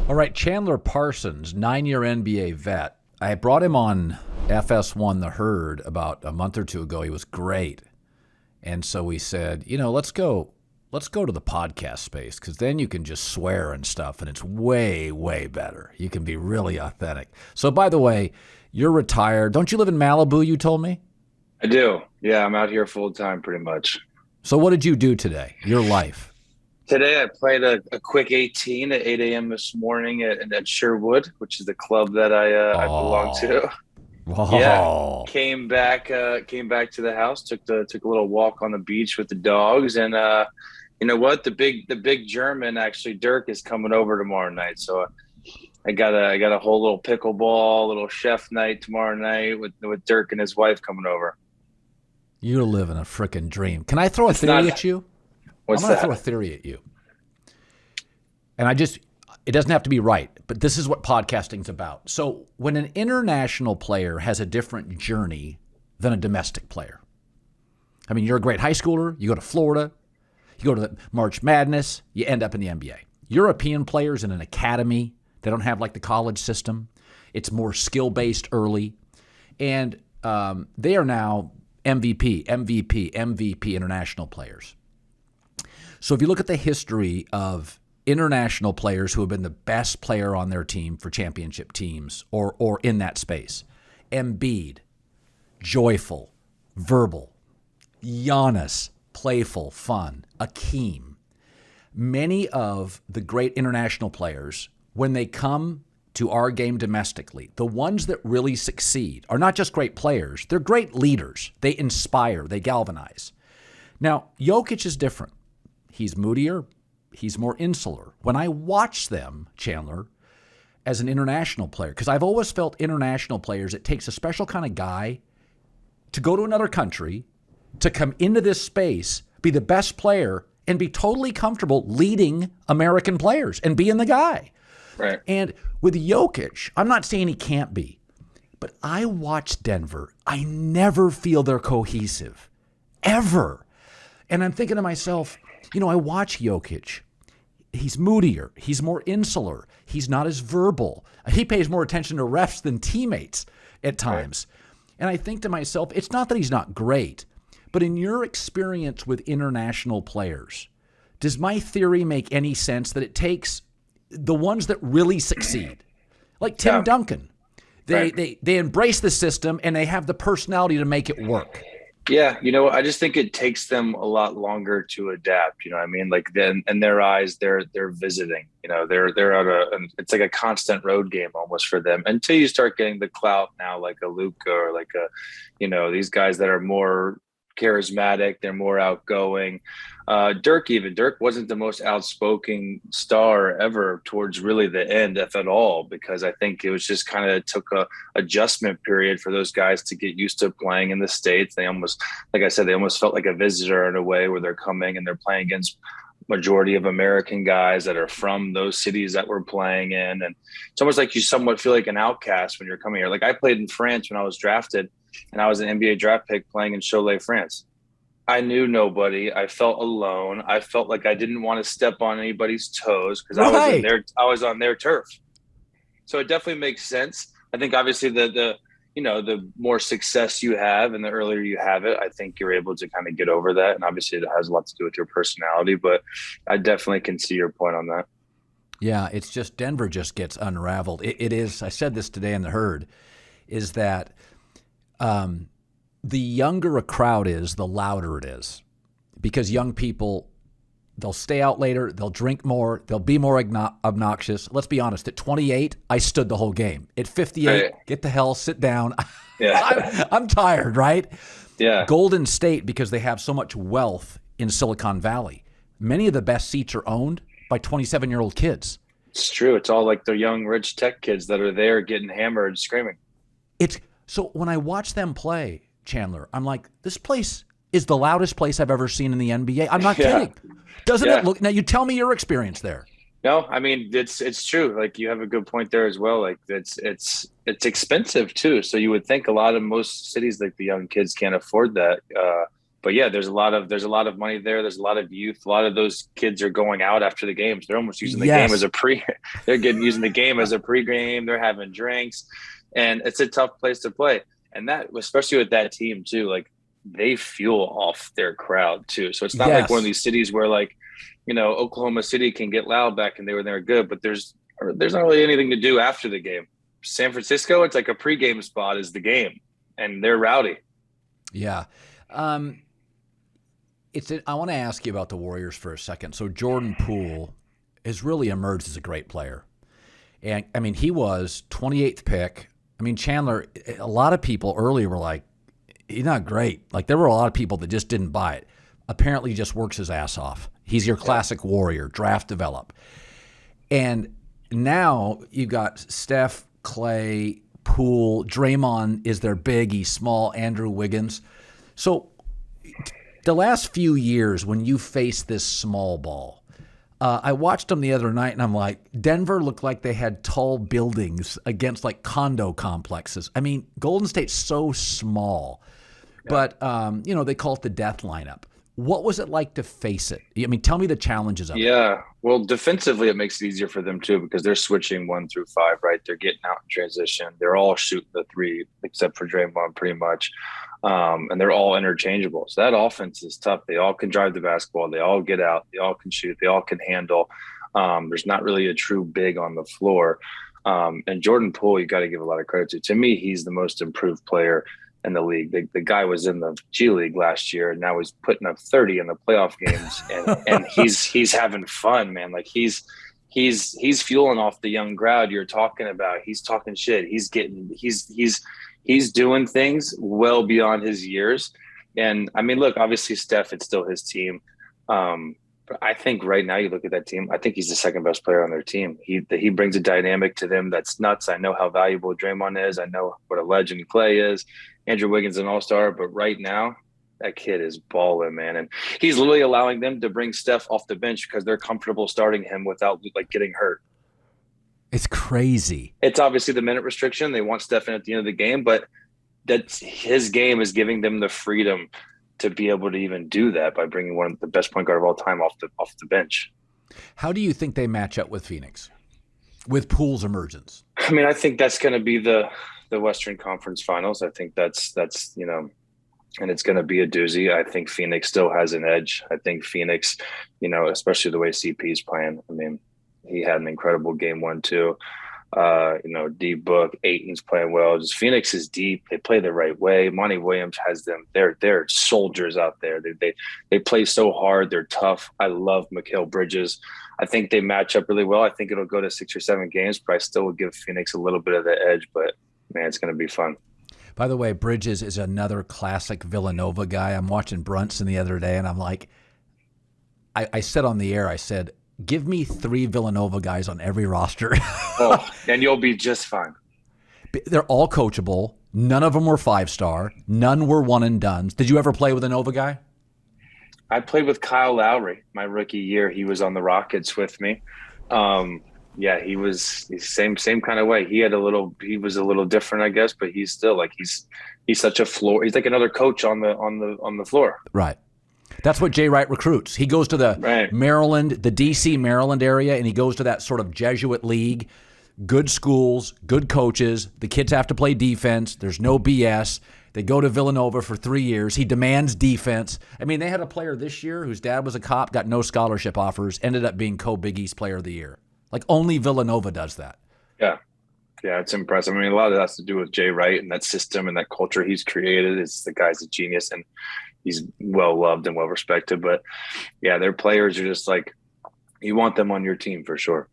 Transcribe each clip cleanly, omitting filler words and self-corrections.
All right, Chandler Parsons, 9-year NBA vet. I brought him on FS1 The Herd about a month or two ago. He was great. And so we said, let's go to the podcast space, because then you can just swear and stuff, and it's way, way better. You can be really authentic. So, by the way, you're retired. Don't you live in Malibu, you told me? I do. Yeah, I'm out here full time pretty much. So what did you do today? Your life? Today I played a quick 18 at 8 a.m. this morning at Sherwood, which is the club that I belong to. Wow. Yeah, came back to the house, took a little walk on the beach with the dogs, and you know what? The big German, actually, Dirk, is coming over tomorrow night. So I got a whole little pickleball, little chef night tomorrow night with Dirk and his wife coming over. You're living a freaking dream. Can I throw a theory at you? What's I'm going to that? throw a theory at you. And it doesn't have to be right, but this is what podcasting's about. So when an international player has a different journey than a domestic player, I mean, you're a great high schooler, you go to Florida, you go to the March Madness, you end up in the NBA. European players in an academy, they don't have like the college system. It's more skill-based early. And they are now MVP international players. So if you look at the history of international players who have been the best player on their team for championship teams or in that space, Embiid, joyful, verbal, Giannis, playful, fun, Akeem. Many of the great international players, when they come to our game domestically, the ones that really succeed are not just great players, they're great leaders. They inspire, they galvanize. Now, Jokic is different. He's moodier. He's more insular. When I watch them, Chandler, as an international player, because I've always felt international players, it takes a special kind of guy to go to another country, to come into this space, be the best player, and be totally comfortable leading American players and being the guy. Right. And with Jokic, I'm not saying he can't be, but I watch Denver. I never feel they're cohesive, ever. And I'm thinking to myself, I watch Jokic. He's moodier. He's more insular. He's not as verbal. He pays more attention to refs than teammates at times. Right. And I think to myself, it's not that he's not great, but in your experience with international players, does my theory make any sense that it takes the ones that really succeed, like Tim Duncan, they embrace the system and they have the personality to make it work? Yeah, I just think it takes them a lot longer to adapt. You know what I mean? Like, then in their eyes, they're visiting. They're at it's like a constant road game almost for them until you start getting the clout now, like a Luka or like these guys that are more charismatic, they're more outgoing. Dirk wasn't the most outspoken star ever towards really the end, if at all, because I think it was just kind of took a adjustment period for those guys to get used to playing in the States. They almost, like I said, they almost felt like a visitor in a way, where they're coming and they're playing against majority of American guys that are from those cities that we're playing in. And it's almost like you somewhat feel like an outcast when you're coming here. Like, I played in France when I was drafted, and I was an NBA draft pick playing in Cholet, France. I knew nobody. I felt alone. I felt like I didn't want to step on anybody's toes because I was on their turf. So it definitely makes sense. I think obviously the more success you have and the earlier you have it, I think you're able to kind of get over that. And obviously it has a lot to do with your personality, but I definitely can see your point on that. Yeah, it's just Denver just gets unraveled. It is, I said this today in the Herd, is that the younger a crowd is, the louder it is. Because young people, they'll stay out later, they'll drink more, they'll be more obnoxious. Let's be honest, at 28, I stood the whole game. At 58, right. Get the hell, sit down. Yeah. I'm tired, right? Yeah. Golden State, because they have so much wealth in Silicon Valley, many of the best seats are owned by 27-year-old kids. It's true. It's all like the young, rich tech kids that are there getting hammered, screaming. So when I watch them play, Chandler, I'm like, this place is the loudest place I've ever seen in the NBA. I'm not kidding. Doesn't it look? Now you tell me your experience there. No, I mean it's true. Like, you have a good point there as well. Like, it's expensive too. So you would think most cities, like, the young kids can't afford that. but yeah, there's a lot of money there. There's a lot of youth. A lot of those kids are going out after the games. They're almost using the game as a they're using the game as a pregame. They're having drinks, and it's a tough place to play. And that, especially with that team too, like they fuel off their crowd too. So it's not like one of these cities where like, Oklahoma City can get loud back and they're good, but there's not really anything to do after the game. San Francisco, it's like a pregame spot is the game, and they're rowdy. Yeah. I want to ask you about the Warriors for a second. So Jordan Poole has really emerged as a great player. And, I mean, he was 28th pick. I mean, Chandler, a lot of people earlier were like, he's not great. Like, there were a lot of people that just didn't buy it. Apparently, he just works his ass off. He's your classic Warrior, draft, develop. And now you've got Steph, Clay, Poole, Draymond is their big, he's small, Andrew Wiggins. So the last few years when you face this small ball, I watched them the other night and I'm like, Denver looked like they had tall buildings against like condo complexes. I mean, Golden State's so small, but they call it the death lineup. What was it like to face it? I mean, tell me the challenges of it. Yeah. Well, defensively, it makes it easier for them too, because they're switching 1 through 5, right? They're getting out in transition. They're all shooting the 3, except for Draymond pretty much. And they're all interchangeable. So that offense is tough. They all can drive the basketball. They all get out. They all can shoot. They all can handle. There's not really a true big on the floor. And Jordan Poole, you got to give a lot of credit to. To me, he's the most improved player in the league. The guy was in the G League last year, and now he's putting up 30 in the playoff games, and he's having fun, man. Like he's fueling off the young crowd you're talking about. He's talking shit. He's doing things well beyond his years. And I mean, look, obviously Steph, it's still his team. But I think right now you look at that team, I think he's the second best player on their team. He brings a dynamic to them that's nuts. I know how valuable Draymond is. I know what a legend Clay is. Andrew Wiggins an all-star, but right now that kid is balling, man. And he's literally allowing them to bring Steph off the bench because they're comfortable starting him without like getting hurt. It's crazy. It's obviously the minute restriction. They want Steph in at the end of the game, but that's his game is giving them the freedom to be able to even do that by bringing one of the best point guard of all time off the bench. How do you think they match up with Phoenix, with Poole's emergence? I mean, I think that's going to be the Western Conference Finals. I think that's and it's going to be a doozy. I think Phoenix still has an edge. I think Phoenix, especially the way CP's playing. I mean, he had an incredible game 1 too. D Book, Ayton's playing well. Just Phoenix is deep. They play the right way. Monty Williams has them. They're soldiers out there. They play so hard. They're tough. I love Mikal Bridges. I think they match up really well. I think it'll go to 6 or 7 games, but I still would give Phoenix a little bit of the edge. But man, it's going to be fun. By the way, Bridges is another classic Villanova guy. I'm watching Brunson the other day, and I'm like, I said on the air, I said, give me 3 Villanova guys on every roster. And you'll be just fine. They're all coachable. None of them were 5-star. None were one and dones. Did you ever play with a Nova guy? I played with Kyle Lowry my rookie year. He was on the Rockets with me. He was same kind of way. He was a little different, I guess, but he's still like he's such a floor. He's like another coach on the floor. Right. That's what Jay Wright recruits. He goes to the Maryland, the D.C., Maryland area, and he goes to that sort of Jesuit league. Good schools, good coaches. The kids have to play defense. There's no BS. They go to Villanova for 3 years. He demands defense. I mean, they had a player this year whose dad was a cop, got no scholarship offers, ended up being Co-Big East Player of the Year. Like, only Villanova does that. Yeah. Yeah, it's impressive. I mean, a lot of that has to do with Jay Wright and that system and that culture he's created. The guy's a genius, and he's well-loved and well-respected. But, yeah, their players are just like you want them on your team for sure.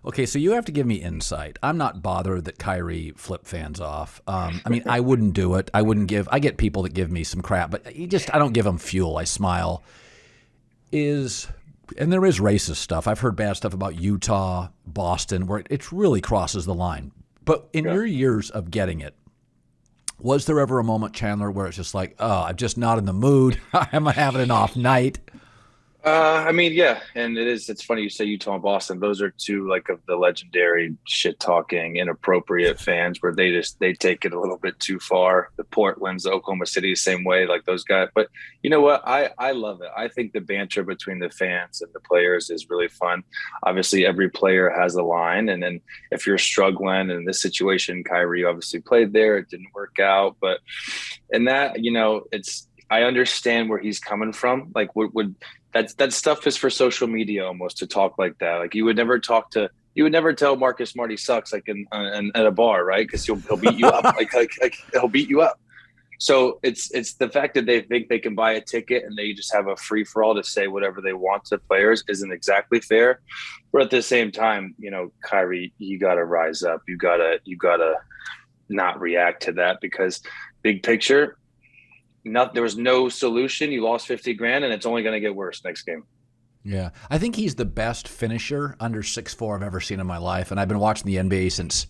Okay, so you have to give me insight. I'm not bothered that Kyrie flipped fans off. I mean, I wouldn't do it. I get people that give me some crap, but I don't give them fuel. I smile. And there is racist stuff. I've heard bad stuff about Utah, Boston, where it really crosses the line. But in your years of getting it, was there ever a moment, Chandler, where it's just like, oh, I'm just not in the mood. I'm having an off night? I mean, yeah, and it's funny you say Utah and Boston. Those are two like of the legendary shit talking, inappropriate fans where they take it a little bit too far. The Portland's, the Oklahoma City, same way, like those guys. But you know what? I love it. I think the banter between the fans and the players is really fun. Obviously, every player has a line, and then if you're struggling in this situation, Kyrie obviously played there. It didn't work out, but and that it's I understand where he's coming from. Like, would that stuff is for social media almost to talk like that. Like you would never tell Marcus Marty sucks like in at a bar, right? Because he'll beat you up. like he'll beat you up. So it's the fact that they think they can buy a ticket and they just have a free for all to say whatever they want to players isn't exactly fair. But at the same time, Kyrie, you got to rise up. You gotta not react to that because big picture. There was no solution. You lost $50,000 and it's only going to get worse next game. Yeah. I think he's the best finisher under 6'4" I've ever seen in my life. And I've been watching the NBA since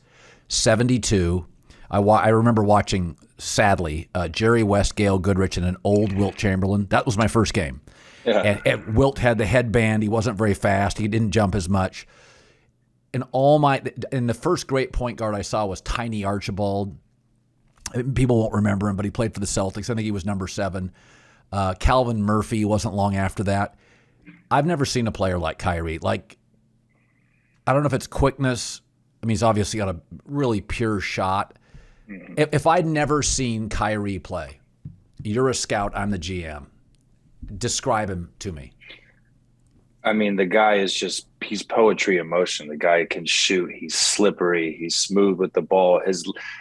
72. I remember watching, sadly, Jerry West, Gail Goodrich, and an old Wilt Chamberlain. That was my first game. Yeah. And Wilt had the headband. He wasn't very fast. He didn't jump as much. And the first great point guard I saw was Tiny Archibald. People won't remember him, but he played for the Celtics. I think he was number 7. Calvin Murphy wasn't long after that. I've never seen a player like Kyrie. Like, I don't know if it's quickness. I mean, he's obviously got a really pure shot. Mm-hmm. If I'd never seen Kyrie play, you're a scout, I'm the GM. Describe him to me. I mean, the guy he's poetry in motion. The guy can shoot. He's slippery. He's smooth with the ball.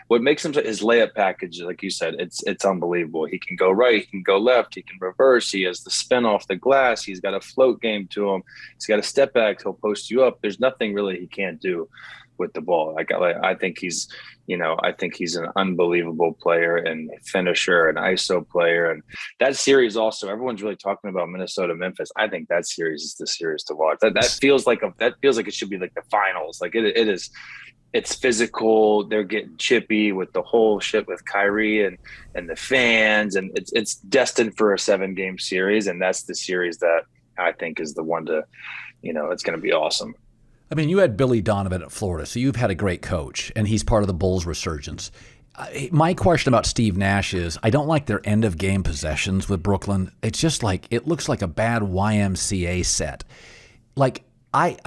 What makes him his layup package, like you said, it's unbelievable. He can go right. He can go left. He can reverse. He has the spin off the glass. He's got a float game to him. He's got a step back. He'll post you up. There's nothing really he can't do with the ball. I think he's an unbelievable player and finisher and ISO player. And that series also, everyone's really talking about Minnesota, Memphis. I think that series is the series to watch. That feels like it should be like the finals. Like it is. It's physical. They're getting chippy with the whole shit with Kyrie and the fans, and it's destined for a 7-game series. And that's the series that I think is the one to, it's going to be awesome. I mean, you had Billy Donovan at Florida, so you've had a great coach, and he's part of the Bulls' resurgence. My question about Steve Nash is, I don't like their end-of-game possessions with Brooklyn. It's just like, it looks like a bad YMCA set. Like,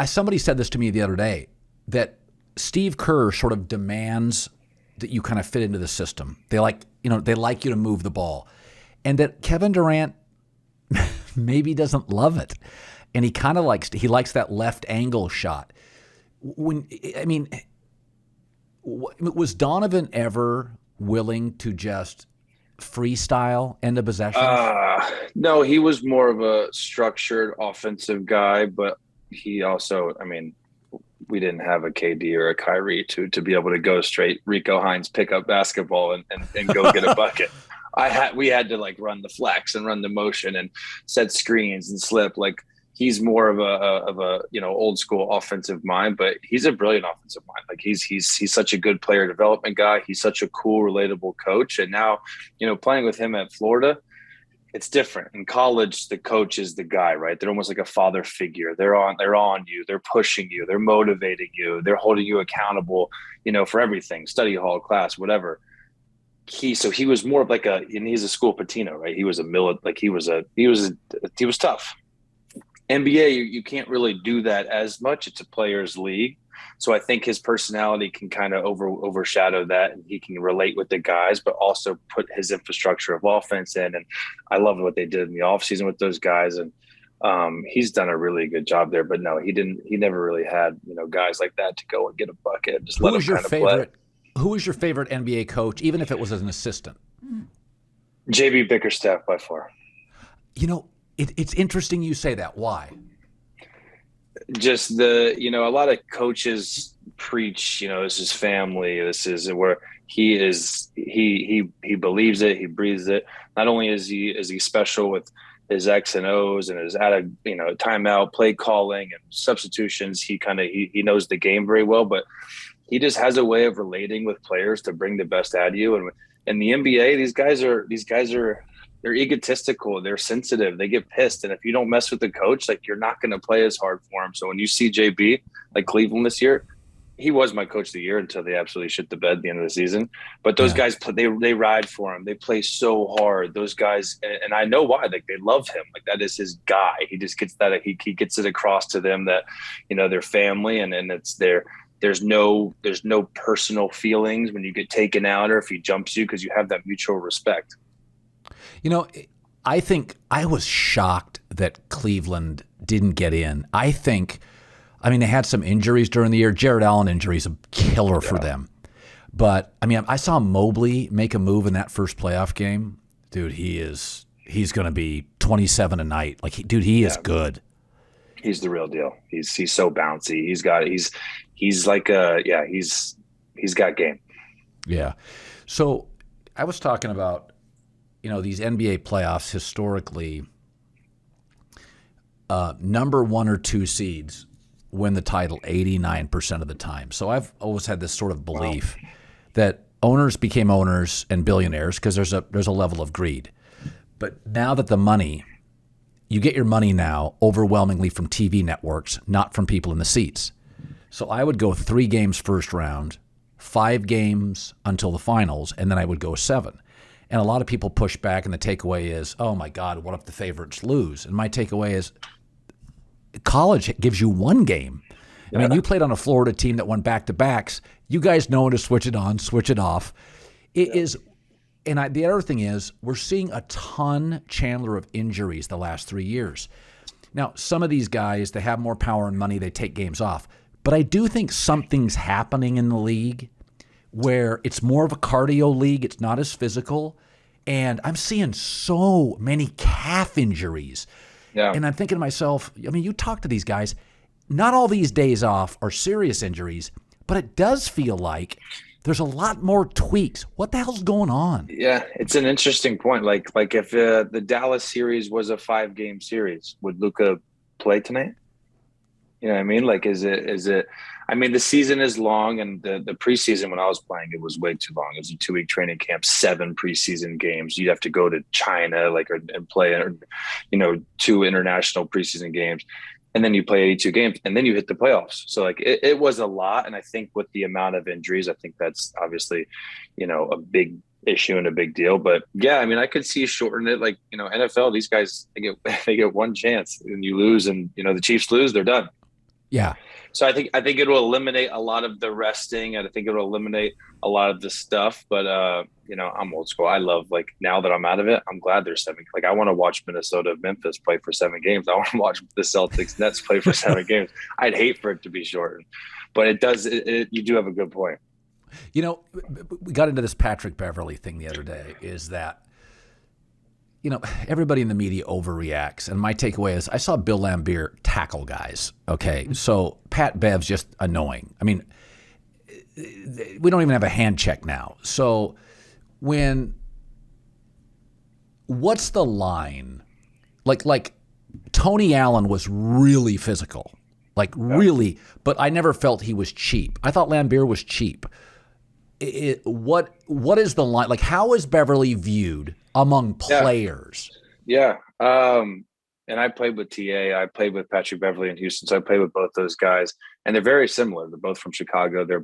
somebody said this to me the other day, that Steve Kerr sort of demands that you kind of fit into the system. They like you to move the ball. And that Kevin Durant maybe doesn't love it. And he kind of likes that left angle shot. Was Donovan ever willing to just freestyle end of possession? No, he was more of a structured offensive guy, but he also, we didn't have a KD or a Kyrie to be able to go straight Rico Hines, pick up basketball and go get a bucket. We had to like run the flex and run the motion and set screens and slip. Like, he's more of a old school offensive mind, but he's a brilliant offensive mind. Like he's such a good player development guy. He's such a cool, relatable coach. And now, playing with him at Florida, it's different. In college, the coach is the guy, right? They're almost like a father figure. They're on you. They're pushing you. They're motivating you. They're holding you accountable, for everything, study hall, class, whatever. He was more of and he's a school Patino, right? He was he was tough. NBA, you can't really do that as much. It's a players' league. So I think his personality can kind of overshadow that, and he can relate with the guys, but also put his infrastructure of offense in. And I love what they did in the offseason with those guys. And he's done a really good job there. But no, he never really had, guys like that to go and get a bucket and just let him kind of play. Who was your favorite NBA coach, even if it was as an assistant? JB Bickerstaff by far. It's interesting you say that. Why? Just a lot of coaches preach, this is family. This is where he believes it. He breathes it. Not only is he special with his X and O's and his timeout, play calling and substitutions. He knows the game very well, but he just has a way of relating with players to bring the best out of you. And in the NBA, these guys are they're egotistical, they're sensitive, they get pissed, and if you don't mess with the coach, like you're not going to play as hard for him. So when you see JB like Cleveland this year, he was my coach of the year until they absolutely shit the bed at the end of the season. But those guys, they ride for him. They play so hard. Those guys, and I know why. Like they love him. Like that is his guy. He just gets that. He gets it across to them that, you know, they're family, and it's their. There's no personal feelings when you get taken out or if he jumps you, because you have that mutual respect. You know, I think I was shocked that Cleveland didn't get in. I mean, they had some injuries during the year. Jared Allen injury is a killer for them. But, I mean, I saw Mobley make a move in that first playoff game. Dude, he's going to be 27 a night. Like, he is good. He's the real deal. He's so bouncy. He's got game. Yeah. So I was talking about, you know, these NBA playoffs historically, number 1 or 2 seeds win the title 89% of the time. So I've always had this sort of belief that owners became owners and billionaires because there's a level of greed. But now that you get your money now overwhelmingly from TV networks, not from people in the seats. So I would go 3 games first round, 5 games until the finals, and then I would go 7. And a lot of people push back, and the takeaway is, oh my God, what if the favorites lose? And my takeaway is, college gives you 1 game. I mean, you played on a Florida team that won back-to-backs. You guys know when to switch it on, switch it off. It is, and the other thing is, we're seeing a ton, Chandler, of injuries the last 3 years. Now, some of these guys, they have more power and money, they take games off. But I do think something's happening in the league where it's more of a cardio league. It's not as physical. And I'm seeing so many calf injuries. Yeah. And I'm thinking to myself, I mean, you talk to these guys, not all these days off are serious injuries, but it does feel like there's a lot more tweaks. What the hell's going on? Yeah, it's an interesting point. Like if the Dallas series was a 5-game series, would Luka play tonight? You know what I mean? Like, is it, I mean, the season is long, and the preseason when I was playing, it was way too long. It was a 2-week training camp, 7 preseason games. You'd have to go to China, and play, 2 international preseason games. And then you play 82 games, and then you hit the playoffs. So like it was a lot. And I think with the amount of injuries, I think that's obviously, a big issue and a big deal. But yeah, I mean, I could see shorten it. Like, NFL, these guys, they get 1 chance, and you lose, and the Chiefs lose, they're done. Yeah. So I think it will eliminate a lot of the resting, and I think it will eliminate a lot of the stuff. But I'm old school. I love, like, now that I'm out of it, I'm glad there's 7. Like, I want to watch Memphis play for 7 games. I want to watch the Celtics Nets play for 7 games. I'd hate for it to be shortened, but it does. You do have a good point. We got into this Patrick Beverly thing the other day. Is that everybody in the media overreacts. And my takeaway is I saw Bill Laimbeer tackle guys. Okay. So Pat Bev's just annoying. I mean, we don't even have a hand check now. So what's the line? Like Tony Allen was really physical, really, but I never felt he was cheap. I thought Laimbeer was cheap. What is the line? Like, how is Beverly viewed among players? Yeah. And I played with TA. I played with Patrick Beverly in Houston. So I played with both those guys, and they're very similar. They're both from Chicago. They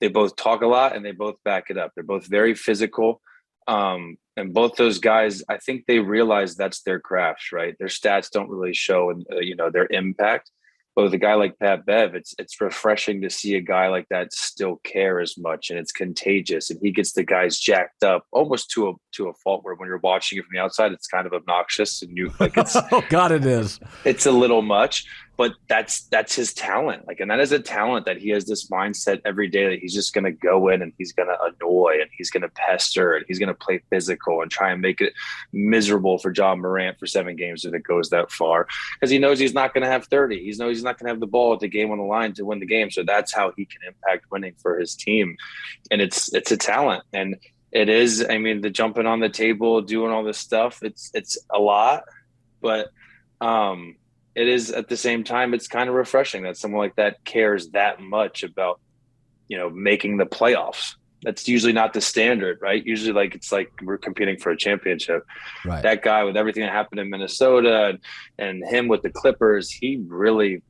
both talk a lot, and they both back it up. They're both very physical. And both those guys, I think they realize that's their craft, right? Their stats don't really show, their impact. But with a guy like Pat Bev, it's refreshing to see a guy like that still care as much, and it's contagious. And he gets the guys jacked up almost to a fault where when you're watching it from the outside, it's kind of obnoxious, and you like it's oh God, it is. It's a little much, but that's his talent. Like, and that is a talent that he has this mindset every day that he's just going to go in and he's going to annoy and he's going to pester and he's going to play physical and try and make it miserable for John Morant for 7 games if it goes that far, because he knows he's not going to have 30. He knows he's not going to have the ball at the game on the line to win the game. So that's how he can impact winning for his team. And it's a talent. And it is, I mean, the jumping on the table, doing all this stuff, it's a lot, but it is at the same time, it's kind of refreshing that someone like that cares that much about, making the playoffs. That's usually not the standard, right? Usually, like it's like we're competing for a championship. Right. That guy, with everything that happened in Minnesota and him with the Clippers, he really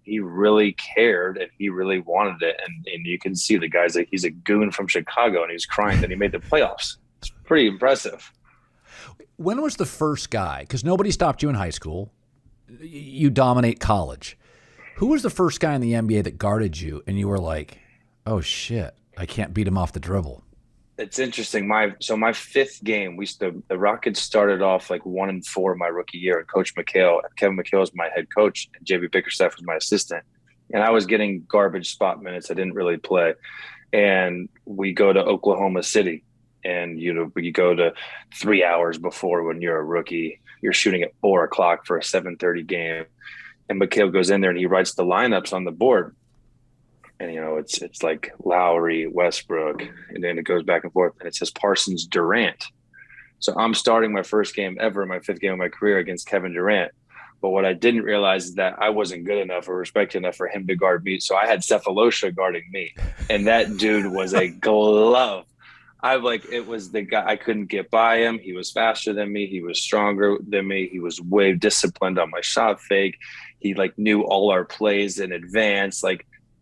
cared and he really wanted it. And you can see the guy's like, he's a goon from Chicago and he's crying that he made the playoffs. It's pretty impressive. When was the first guy? Because nobody stopped you in high school. You dominate college. Who was the first guy in the NBA that guarded you and you were like, oh shit, I can't beat him off the dribble? It's interesting. My fifth game, the Rockets started off like 1-4 my rookie year, and Kevin McHale was my head coach, and JB Bickerstaff was my assistant. And I was getting garbage spot minutes. I didn't really play. And we go to Oklahoma City, and you go to 3 hours before when you're a rookie. You're shooting at 4 o'clock for a 7:30 game, and McHale goes in there and he writes the lineups on the board. And, it's like Lowry, Westbrook, and then it goes back and forth. And it says Parsons, Durant. So I'm starting my first game ever, my fifth game of my career, against Kevin Durant. But what I didn't realize is that I wasn't good enough or respected enough for him to guard me. So I had Cephalosha guarding me. And that dude was a glove. It was the guy. I couldn't get by him. He was faster than me. He was stronger than me. He was way disciplined on my shot fake. He knew all our plays in advance.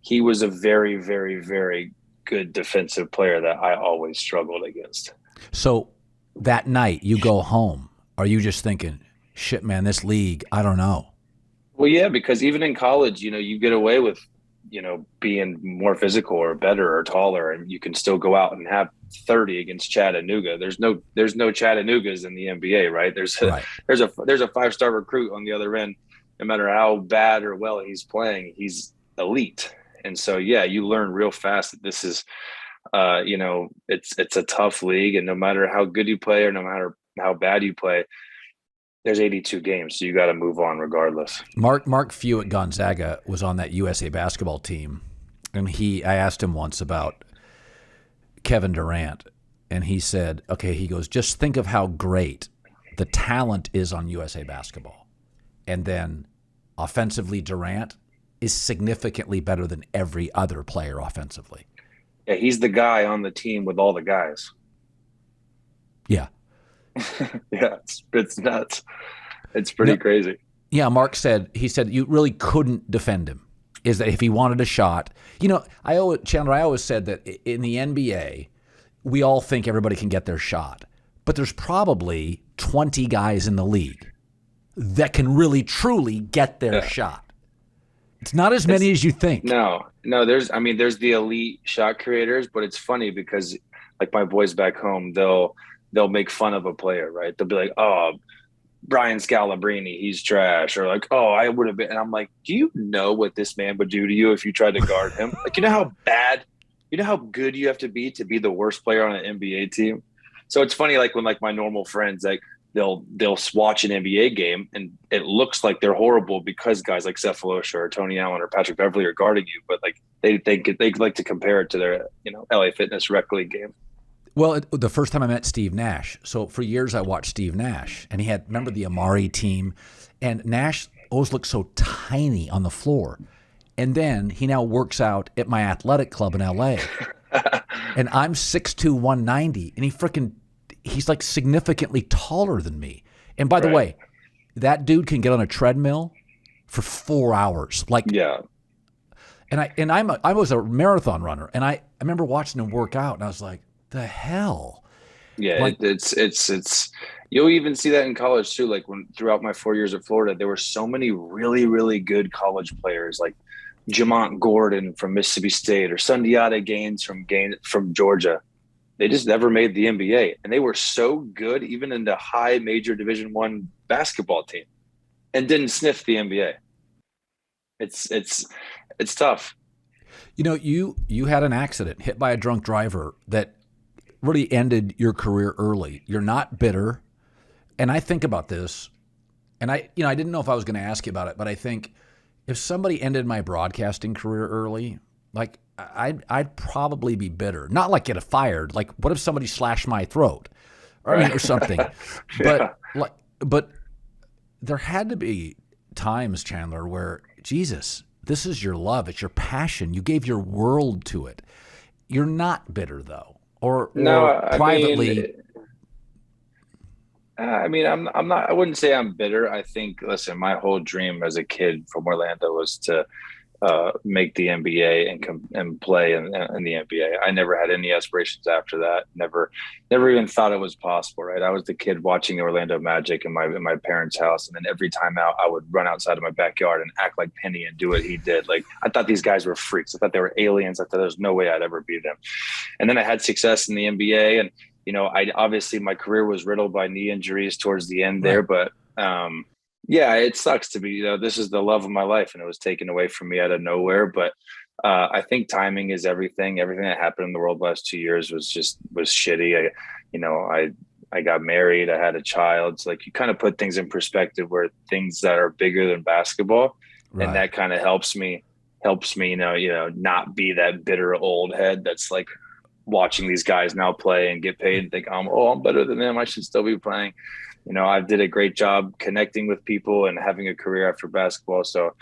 He was a very, very, very good defensive player that I always struggled against. So that night you go home, are you just thinking, shit, man, this league, I don't know? Well, yeah, because even in college, you get away with, being more physical or better or taller, and you can still go out and have 30 against Chattanooga. There's no Chattanoogas in the NBA, right? There's a 5-star recruit on the other end. No matter how bad or well he's playing, he's elite. And so, yeah, you learn real fast that this is, it's a tough league. And no matter how good you play or no matter how bad you play, there's 82 games. So you got to move on regardless. Mark Few at Gonzaga was on that USA basketball team. And I asked him once about Kevin Durant. And he said, okay, he goes, just think of how great the talent is on USA basketball. And then offensively, Durant is significantly better than every other player offensively. Yeah, he's the guy on the team with all the guys. Yeah. Yeah, it's nuts. It's pretty crazy. Yeah, Mark said, you really couldn't defend him. Is that if he wanted a shot, Chandler, I always said that in the NBA, we all think everybody can get their shot, but there's probably 20 guys in the league that can really truly get their shot. It's not as many as you think. No, there's the elite shot creators, but it's funny because like my boys back home, they'll make fun of a player, right? They'll be like, oh, Brian Scalabrine, he's trash. Or like, oh, I would have been. And I'm like, do you know what this man would do to you if you tried to guard him? How good you have to be the worst player on an NBA team? So it's funny, when my normal friends, they'll watch an NBA game and it looks like they're horrible because guys like Cephalosha or Tony Allen or Patrick Beverly are guarding you, but they like to compare it to their LA Fitness rec league game. Well, the first time I met Steve Nash, so for years I watched Steve Nash, and he had, remember the Amari team, and Nash always looked so tiny on the floor, and then he now works out at my athletic club in LA, and I'm 6'2", 190, and he's significantly taller than me. And by the way, that dude can get on a treadmill for 4 hours. Yeah. And I was a marathon runner, and I remember watching him work out, and I was like, the hell? Yeah, it's you'll even see that in college too. When throughout my 4 years at Florida, there were so many really, really good college players like Jamont Gordon from Mississippi State or Sundiata Gaines from Georgia. They just never made the NBA, and they were so good even in the high major Division I basketball team, and didn't sniff the NBA. It's tough. You had an accident, hit by a drunk driver that really ended your career early. You're not bitter, and I think about this, and I didn't know if I was going to ask you about it, but I think if somebody ended my broadcasting career early, I'd probably be bitter. Not get fired. What if somebody slashed my throat, or something? Yeah. But there had to be times, Chandler, where Jesus, this is your love, it's your passion. You gave your world to it. You're not bitter though. No, or privately? I'm not. I wouldn't say I'm bitter. I think, listen, my whole dream as a kid from Orlando was to make the NBA and play in the NBA. I never had any aspirations after that. Never even thought it was possible. Right? I was the kid watching the Orlando Magic in my parents' house, and then every time out, I would run outside of my backyard and act like Penny and do what he did. Like, I thought these guys were freaks. I thought they were aliens. I thought there was no way I'd ever be them. And then I had success in the NBA, and I obviously my career was riddled by knee injuries towards the end there, Right. but yeah, it sucks to be, this is the love of my life and it was taken away from me out of nowhere. But I think timing is everything. Everything that happened in the world the last 2 years was shitty. I got married, I had a child. So like you kind of put things in perspective where things that are bigger than basketball, and Right. that kind of helps me, not be that bitter old head that's like watching these guys now play and get paid and think, I'm better than them. I should still be playing. I did a great job connecting with people and having a career after basketball. So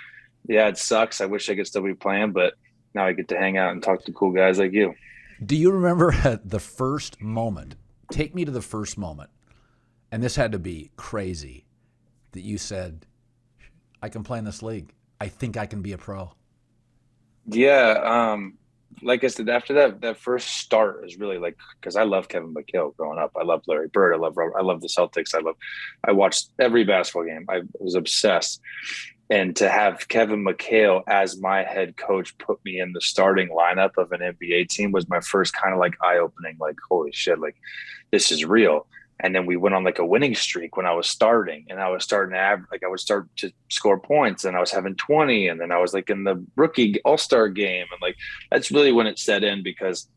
yeah, it sucks. I wish I could still be playing, but now I get to hang out and talk to cool guys like you. Do you remember the first moment? Take me to the first moment. And this had to be crazy that you said, I can play in this league. I think I can be a pro. Yeah. Like I said, after that first start is really like, because I love Kevin McHale growing up. I love Larry Bird. I love the Celtics. I watched every basketball game. I was obsessed. And to have Kevin McHale as my head coach put me in the starting lineup of an NBA team was my first kind of like eye opening, like, holy shit, like this is real. And then we went on like a winning streak when I was starting, and I was starting to I would start to score points, and I was having 20, and then I was like in the rookie all-star game. And like, that's really when it set in, because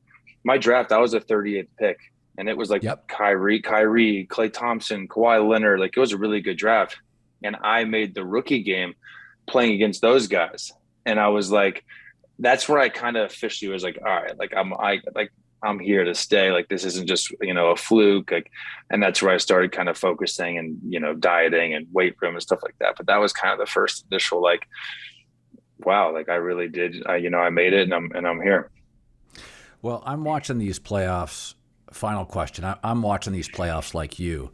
my draft, I was a 38th pick, and it was like Yep. Kyrie, Klay Thompson, Kawhi Leonard. Like, it was a really good draft. And I made the rookie game playing against those guys. And I was like, that's where I kind of officially was like, all right, like I'm here to stay. Like, this isn't just, a fluke. Like, and that's where I started kind of focusing and, dieting and weight room and stuff like that. But that was kind of the first initial, like, wow, like I really did, I made it, and I'm here. Well, I'm watching these playoffs. Final question. I'm watching these playoffs like you.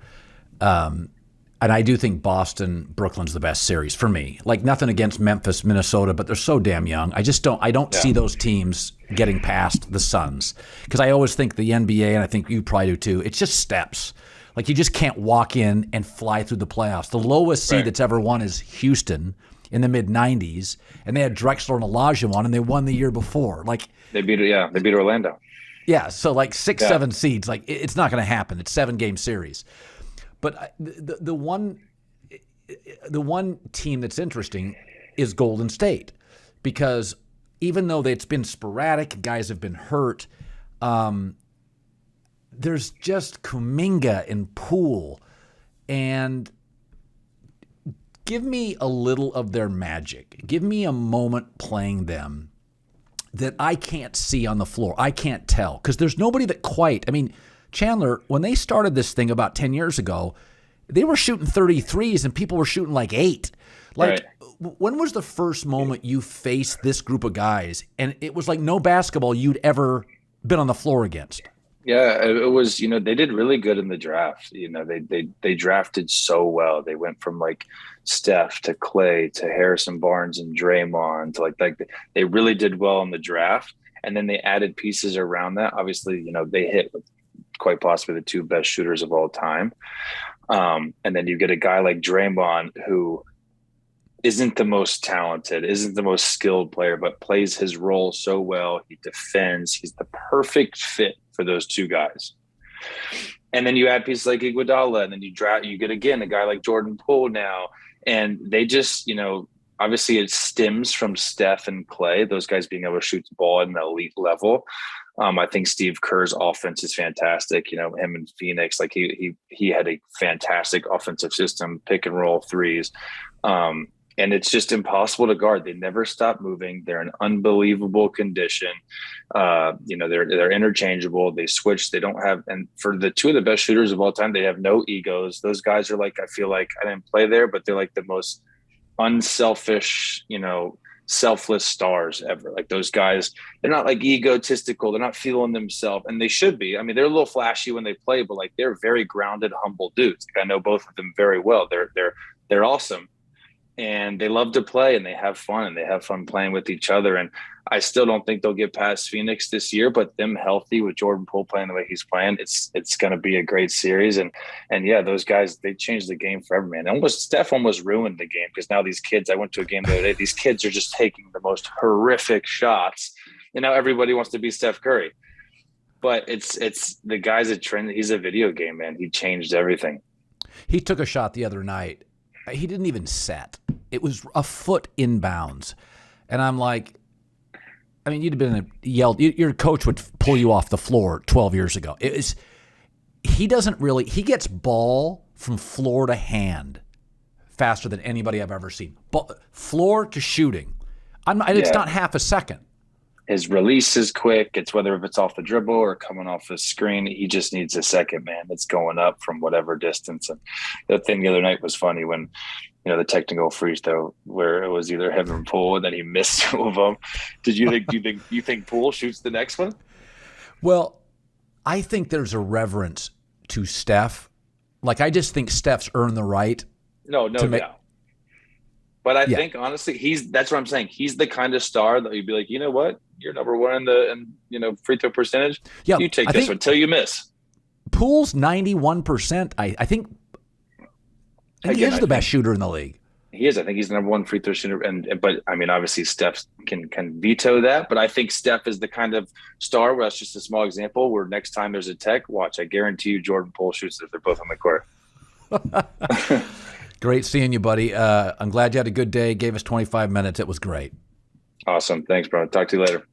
And I do think Boston, Brooklyn's the best series for me. Like, nothing against Memphis, Minnesota, but they're so damn young. I don't Yeah. see those teams getting past the Suns, because I always think the NBA, and I think you probably do too, it's just steps. Like, you just can't walk in and fly through the playoffs. The lowest seed Right. that's ever won is Houston in the mid-90s, and they had Drexler and Olajuwon, and they won the year before. Like, They beat Orlando. yeah, so like six, Yeah. seven seeds, like it's not going to happen. It's 7-game series. But the one team that's interesting is Golden State, because even though it's been sporadic, guys have been hurt, there's just Kuminga and Poole, and give me a little of their magic. Give me a moment playing them that I can't see on the floor. I can't tell, because there's nobody that quite. I mean, Chandler, when they started this thing about 10 years ago, they were shooting 33s and people were shooting like 8. Like, Right. when was the first moment you faced this group of guys and it was like no basketball you'd ever been on the floor against? Yeah, it was, they did really good in the draft. They drafted so well. They went from like Steph to Clay to Harrison Barnes and Draymond to like they really did well in the draft. And then they added pieces around that. Obviously, they hit with quite possibly the two best shooters of all time. And then you get a guy like Draymond, who isn't the most talented, isn't the most skilled player, but plays his role so well. He defends. He's the perfect fit for those two guys. And then you add pieces like Iguodala, and then you get again a guy like Jordan Poole now, and they just, obviously it stems from Steph and Clay, those guys being able to shoot the ball at an elite level. I think Steve Kerr's offense is fantastic. Him in Phoenix, like he had a fantastic offensive system, pick and roll threes. And it's just impossible to guard. They never stop moving. They're in unbelievable condition. They're interchangeable. They switch. They don't have, and for the two of the best shooters of all time, they have no egos. Those guys are like, I feel like I didn't play there, but they're like the most unselfish, selfless stars ever. Like those guys, they're not like egotistical. They're not feeling themselves, and they should be. I mean, they're a little flashy when they play, but like they're very grounded, humble dudes. Like, I know both of them very well. They're awesome, and they love to play, and they have fun, and they have fun playing with each other. And I still don't think they'll get past Phoenix this year, but them healthy with Jordan Poole playing the way he's playing, it's going to be a great series. And yeah, those guys, they changed the game forever, man. Steph almost ruined the game, because now these kids, I went to a game the other day, these kids are just taking the most horrific shots, and now everybody wants to be Steph Curry. But it's the guy's a trend. He's a video game, man. He changed everything. He took a shot the other night. He didn't even set. It was a foot inbounds. And I'm like, I mean, you'd have been yelled. Your coach would pull you off the floor 12 years ago. He gets ball from floor to hand faster than anybody I've ever seen. Floor to shooting. It's not half a second. His release is quick. It's whether if it's off the dribble or coming off the screen, he just needs a second, man. It's going up from whatever distance. And the thing the other night was funny when, the technical free throw where it was either him or Poole, and then he missed two of them. Did you think Poole shoots the next one? Well, I think there's a reverence to Steph. Like, I just think Steph's earned the right. No doubt. But I think, honestly, that's what I'm saying. He's the kind of star that you'd be like, you know what? You're number one in the free throw percentage. Yeah, you take this one until you miss. Poole's 91%. I think he is the best shooter in the league. He is. I think he's the number one free throw shooter. But I mean, obviously, Steph can veto that. But I think Steph is the kind of star where that's just a small example. Where next time there's a tech, watch. I guarantee you, Jordan Poole shoots if they're both on the court. Great seeing you, buddy. I'm glad you had a good day. Gave us 25 minutes. It was great. Awesome. Thanks, bro. Talk to you later.